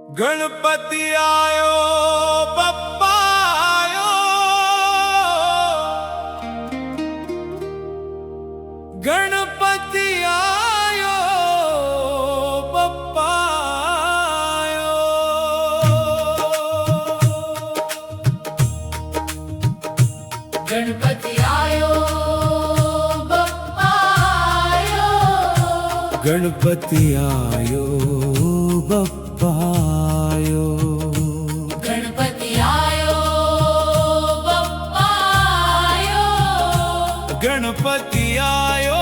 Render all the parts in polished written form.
गणपति आयो बप्पा आयो, गणपति आयो बप्पा आयो। गणपति आयो बप्पा आयो, गणपति आयो बप्पा आयो, गणपति आयो बप्पा आयो, गणपति आयो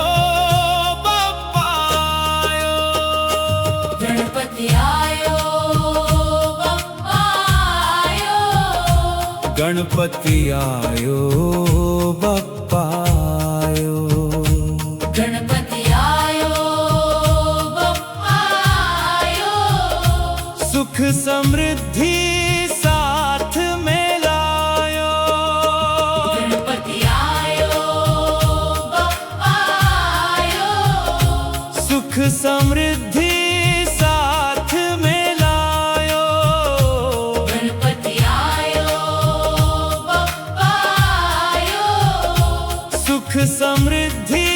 बप्पा आयो, गणपति आयो बप्पा आयो, गणपति आयो बप्पा आयो, गणपति आयो बप्पा आयो, सुख समृद्धि साथ में लायो। गणपति आयो बप्पा आयो, सुख समृद्धि साथ में लायो। गणपति आयो बप्पा आयो, सुख समृद्धि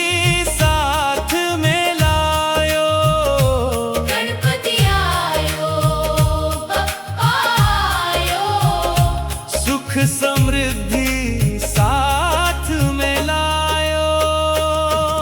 साथ में लायो। गणपति आयो बप्पा आयो, सुख समृद्धि साथ में लायो।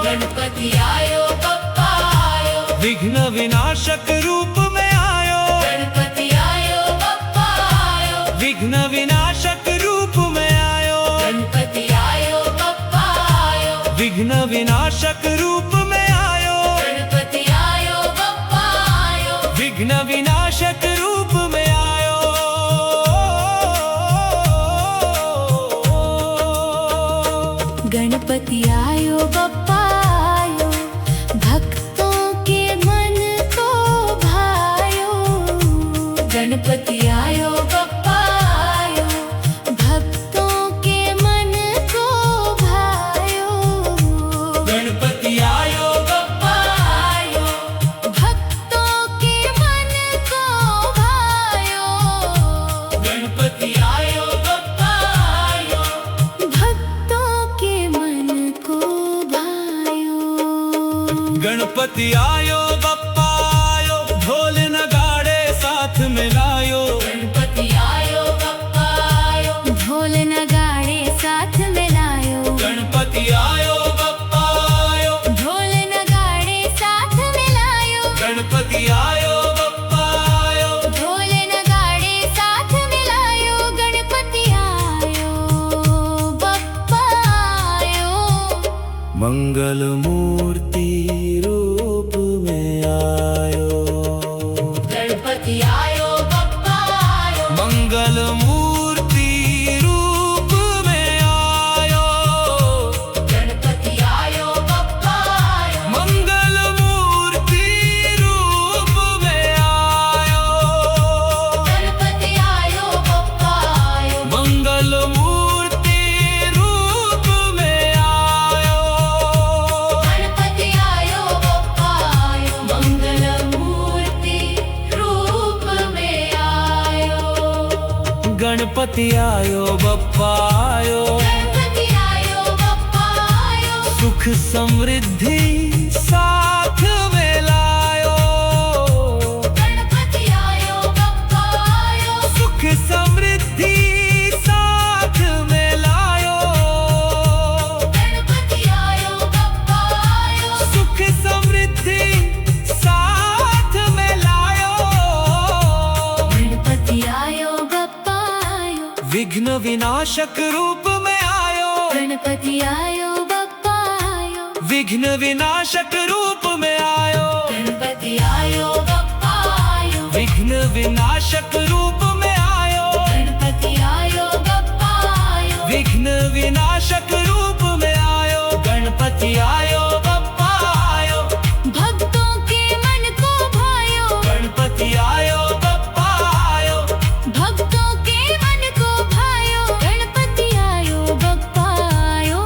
गणपति आयो बप्पा आयो, विघ्न विनाशक रूप में आयो। गणपति आयो बप्पा आयो, विघ्न विनाशक रूप में आयो। गणपति आयो बप्पा आयो, विघ्न विनाशक रूप में आयो। गणपति आयो बप्पा आयो, विघ्न विनाशक रूप में आयो। गणपति आयो बप्पा आयो, भक्तों के मन को भायो। गणपति आयो बप्पा आयो, भक्तों के मन को भायो। गणपति आयो बप्पा आयो, भक्तों के मन को भायो। गणपति आयो बप्पा आयो, भक्तों के मन को भायो। गणपति आयो बप्पा आयो, ढोल नगाड़े साथ में लायो। गणपति आयो बप्पा आयो, ढोल नगाड़े साथ में लायो। गणपति आयो बप्पा आयो, ढोल नगाड़े साथ में लायो। गणपति आयो बप्पा आयो। ढोल नगाड़े साथ में लायो। गणपति आयो बप्पा आयो, मंगल मूर्ति रूप में आयो। गणपति आयो बप्पा आयो, मंगल मूर्ति रूप में आयो। गणपति आयो बप्पा आयो, मंगल मूर्ति रूप में आयो। गणपति आयो बप्पा आयो, मंगल मूर्ति रूप में आयो। गणपति आयो बप्पा आयो, मंगल मूर्ति रूप में आयो। गणपति आयो बप्पा आयो, गणपति आयो बप्पा आयो, सुख समृद्धि साथ में लायो। गणपति आयो बप्पा आयो, सुख समृद्धि साथ में लायो। गणपति आयो बप्पा आयो, सुख समृद्धि साथ में लायो। गणपति आयो बप्पा आयो, विघ्न विनाशक रूप में आयो। गणपति आयो बप्पा आयो, विघ्न विनाशक रूप में आयो। गणपति आयो बप्पा आयो, विघ्न विनाशक रूप में आयो। गणपति आयो बप्पा आयो, विघ्न विनाशक रूप में आयो। गणपति आयो बप्पा आयो। भक्तों के मन को भायो। गणपति आयो बप्पा आयो। भक्तों के मन को भायो। गणपति आयो बप्पा आयो,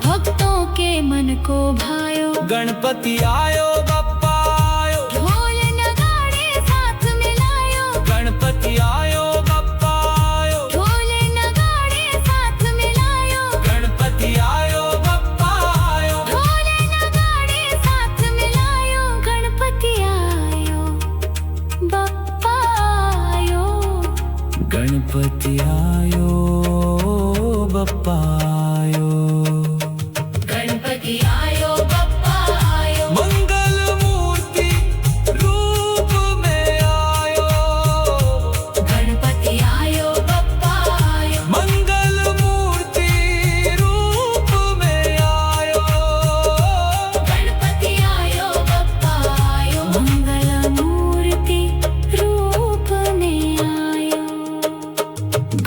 भक्तों के मन को भायो। गणपति आयो बप्पा आयो। ढोल नगाड़े साथ में लायो। गणपति आयो बप्पा आयो। गणपति आयो बप्पा आयो। मंगल मूर्ति रूप में आयो। गणपति आयो बप्पा आयो। मंगल मूर्ति रूप में आयो। गणपति आयो बप्पा आयो। मंगल मूर्ति रूप में आयो।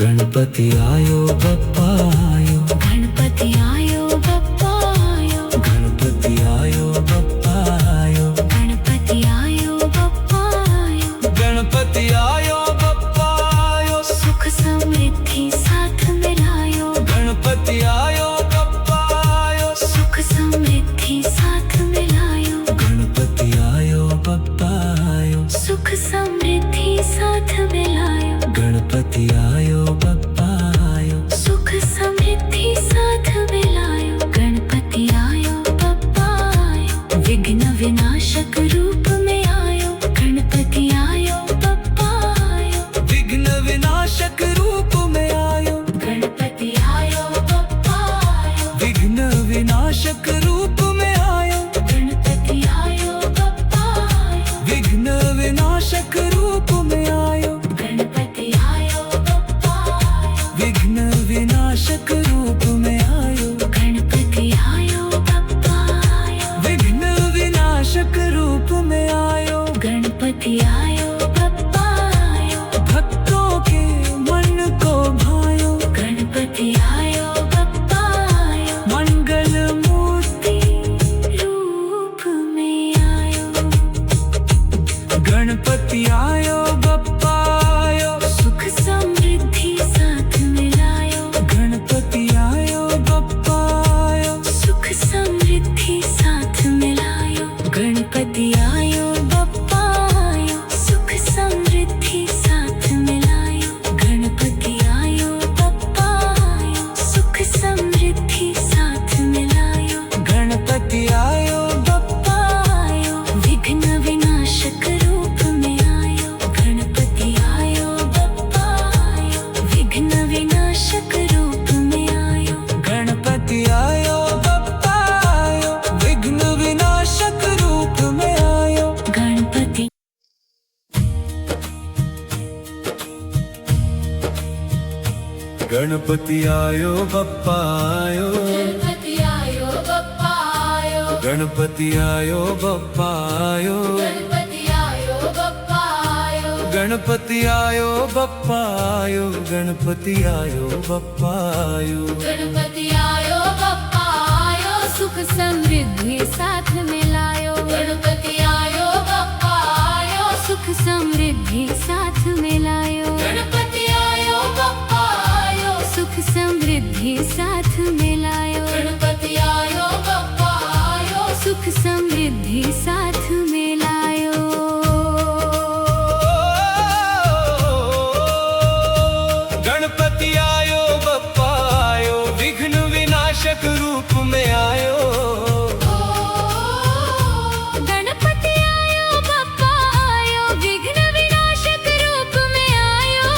गणपति आयो बप्पा आयो। गणपति आयो बप्पा आयो। गणपति आयो बप्पा आयो। गणपति आयो बप्पा आयो। गणपति आयो बप्पा आयो। सुख समृद्धि साथ मिलायो। गणपति आयो बप्पा आयो। सुख समृद्धि साथ मिलायो। गणपति आयो बप्पा आयो। सुख समृद्धि साथ मिलायो। गणपति आयो बप्पा आयो। सुख समृद्धि साथ मिलायो। गणपति आयो बप्पा आयो। विघ्न विनाशक रूप में आयो। गणपति आयो बप्पा आयो। विघ्न विनाशक रूप में आयो। गणपति आयो बप्पा आयो। विघ्न विनाशक रूप में आयो। गणपति आयो बप्पा आयो। विघ्न विनाशक रूप में आयो। गणपति आयो बप्पा आयो। विघ्न विनाशक रूप में आयो। गणपति आयो बप्पा आयो। विघ्न विनाशक रूप में आयो। गणपति आयो बप्पा आयो। भक्तों के मन को भायो। गणपति आयो बप्पा आयो। मंगल मूर्ति रूप में आयो। गणपति आयो बप्पा आयो। सुख समृद्धि साथ मिलायो। गणपति आयो बप्पा आयो। सुख समृद्धि साथ मिलायो। गणपति आयो बप्पा आयो। सुख समृद्धि साथ मिलायो। गणपति आयो बप्पा आयो। सुख समृद्धि साथ मिलायो। गणपति आयो बप्पा आयो। विघ्न विनाशक रूप में आयो। गणपति आयो बप्पा आयो। विघ्न विनाशक रूप में आयो। गणपति आयो बप्पा आयो। विघ्न विनाशक रूप में आयो। गणपति गणपति आयो बप्पा आयो। गणपति आयो बप्पा आयो। गणपति आयो बप्पा आयो। गणपति आयो बप्पा आयो। गणपति आयो बप्पा आयो। गणपति आयो बप्पा आयो। गणपति आयो बप्पा आयो। सुख समृद्धि साथ मिलायो। गणपति आयो बप्पा आयो। सुख समृद्धि साथ मिलायो। गणपति आयो बप्पा आयो। सुख समृद्धि साथ मिलायो। गणपति आयो बप्पा आयो। सुख समृद्धि साथ मिलायो। गणपति आयो बप्पा आयो। विघ्न विनाशक रूप में आयो। गणपति आयो बप्पा आयो। विघ्न विनाशक रूप में आयो।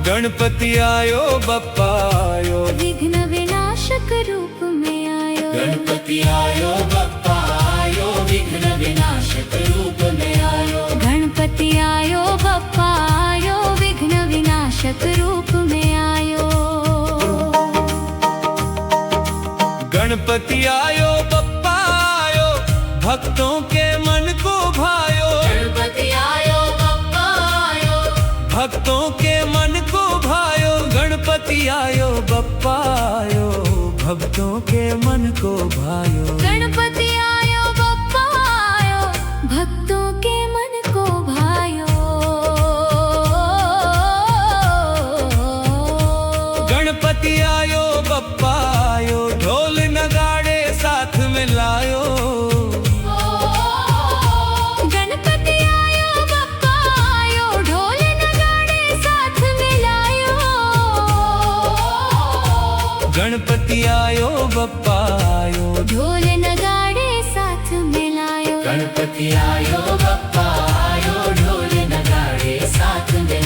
गणपति आयो बप्पा आयो। विघ्न विनाशक रूप में आयो। गणपति आयो बप्पा आयो। विघ्न विनाशक रूप में आयो। गणपति आयो बप्पा आयो। विघ्न विनाशक रूप में आयो। गणपति आयो बप्पा आयो। भक्तों के मन को भायो। गणपति आयो बप्पा आयो। भक्तों के मन को भायो। गणपति आयो बप्पा आयो। भक्तों के मन को भायो। गणपति आयो बप्पा आयो। भक्तों के मन को भायो। गणपति आयो बप्पा आयो। ढोल नगाड़े साथ में लायो। गणपति आयो बप्पा आयो। ढोल नगाड़े साथ मिलायो। गणपति आयो बप्पा आयो। ढोल नगाड़े साथ मिलायो। गणपति आयो बप्पा आयो। ढोल नगाड़े साथ में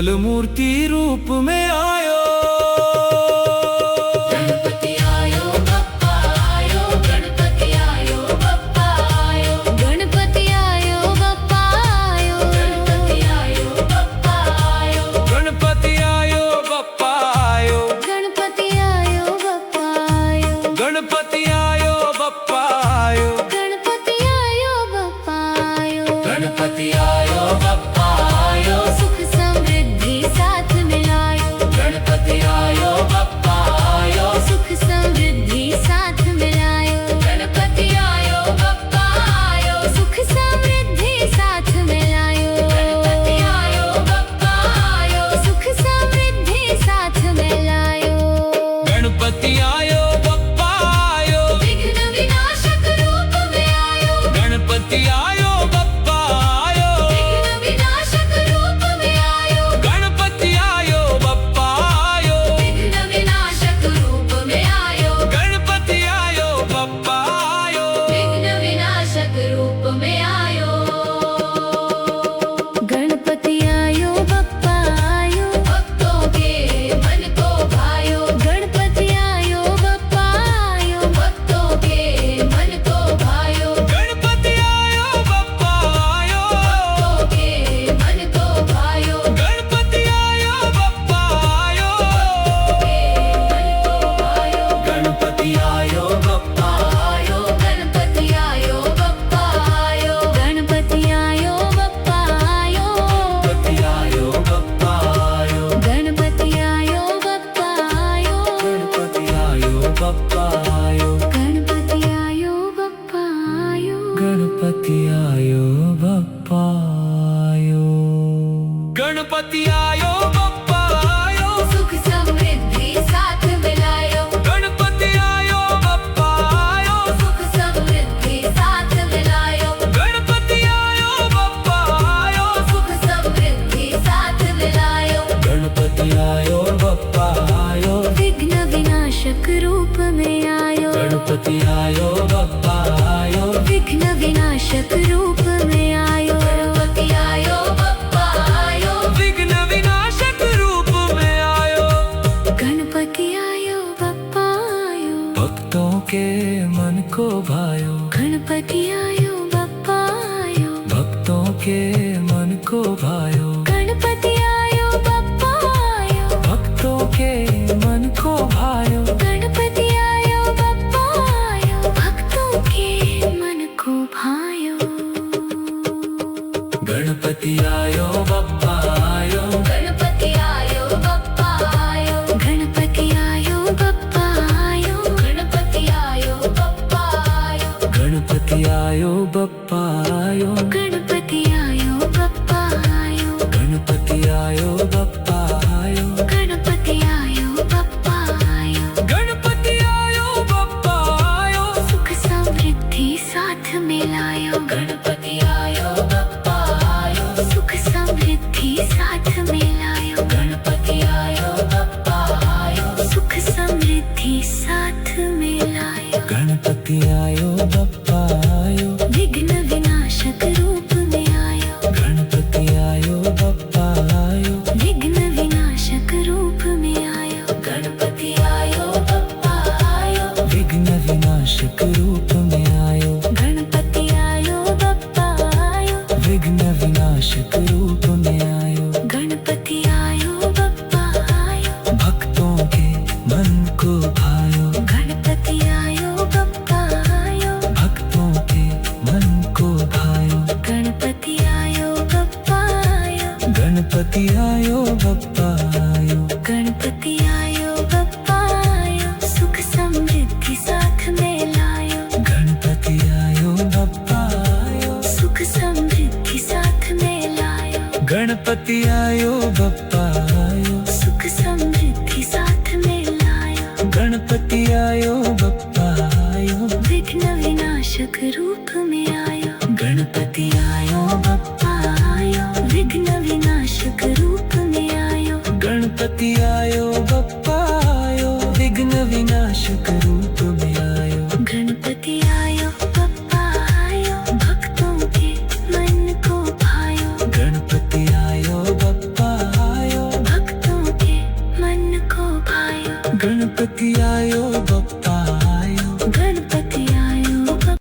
मंगल मूर्ति रूप में आयो। गणपति आयो बप्पा आयो, गणपति आयो बप्पा आयो, गणपति आयो बप्पा आयो, गणपति आयो बप्पा आयो, गणपति आयो बप्पा आयो, गणपति आयो बप्पा आयो, गणपति आयो बप्पा आयो, गणपति आयो बप्पा आयो, गणपति आयो बप्पा आयो, सुख समृद्धि साथ मिलायो, गणपति आयो बप्पा आयो, सुख समृद्धि साथ मिलायो, गणपति आयो बप्पा आयो, सुख समृद्धि साथ मिलायो, गणपति आयो बप्पा आयो, सुख समृद्धि साथ मिलायो, गणपति आयो बप्पा आयो, विघ्न विनाशक रूप में आयो, गणपति आयो बप्पा आयो, विघ्न विनाशक रूप में आयो, गणपति आयो बप्पा आयो, विघ्न विनाशक रूप में आयो, गणपति आयो बप्पा आयो, विघ्न विनाशक रूप में आयो, गणपति आयो बप्पा आयो, भक्तों के मन को भायो, गणपति आयो बप्पा आयो, भक्तों के मन को भायो, गणपति आयो बप्पा आयो, भक्तों के मन को भायो, गणपति आयो बप्पा आयो, के मन को भायो, गणपति आयो बप्पा आयो, गणपति आयो बप्पा आयो, गणपति आयो बप्पा आयो, गणपति आयो बप्पा आयो, गणपति आयो बप्पा आयो, गणपति आयो बप्पा आयो, गणपति आयो बप्पा आयो, गणपति आयो बप्पा आयो, गणपति आयो बप्पा आयो, सुख समृद्धि साथ मिलायो, गणपति आयो बप्पा आयो, सुख समृद्धि साथ मिलायो, गणपति आयो बप्पा आयो, सुख समृद्धि साथ मिलायो, गणपति आयो बप्पा आयो, विघ्न विनाशक रूप में आयो, गणपति आयो बप्पा आयो, विघ्न विनाशक रूप में आयो, गणपति आयो बप्पा आयो, विघ्न विनाशक रूप में आयो, गणपति आयो बप्पा आयो, भक्तों के मन को भायो, गणपति आयो बप्पा आयो, भक्तों के मन को भायो, गणपति आयो बप्पा आयो, भक्तों के मन को भायो, गणपति आयो बप्पा आयो, भक्तों के मन को भायो, गणपति आयो बप्पा आयो, गणपति आयो बप्पा आयो, गणपति आयो बप्पा आयो, गणपति आयो बप्पा आयो, गणपति आयो बप्पा आयो, गणपति आयो बप्पा आयो, गणपति आयो बप्पा आयो, गणपति आयो बप्पा आयो, गणपति आयो बप्पा आयो, सुख समृद्धि साथ मिलायो, गणपति आयो बप्पा आयो, सुख समृद्धि साथ मिलायो, गणपति आयो बप्पा आयो, सुख समृद्धि साथ मिलायो, गणपति आयो बप्पा आयो, विघ्न विनाशक रूप में आयो, गणपति आयो बप्पा आयो, विघ्न विनाशक रूप में आयो, गणपति आयो बप्पा आयो, विघ्न विनाशक रूप में आयो, गणपति आयो बप्पा आयो, विघ्न विनाशक रूप में आयो, गणपति आयो बप्पा आयो, भक्तों के मन को भायो, गणपति आयो बप्पा आयो, भक्तों के मन को भायो, गणपति आयो बप्पा आयो, गणपति आयो बप्पा आयो, गणपति आयो बप्पा आयो, सुख समृद्धि साथ में लायो, गणपति आयो बप्पा आयो, सुख समृद्धि साथ में लायो, गणपति आयो बप्पा आयो, सुख समृद्धि साथ में लायो, गणपति आयो बप्पा आयो, विघ्न विनाशक रूप में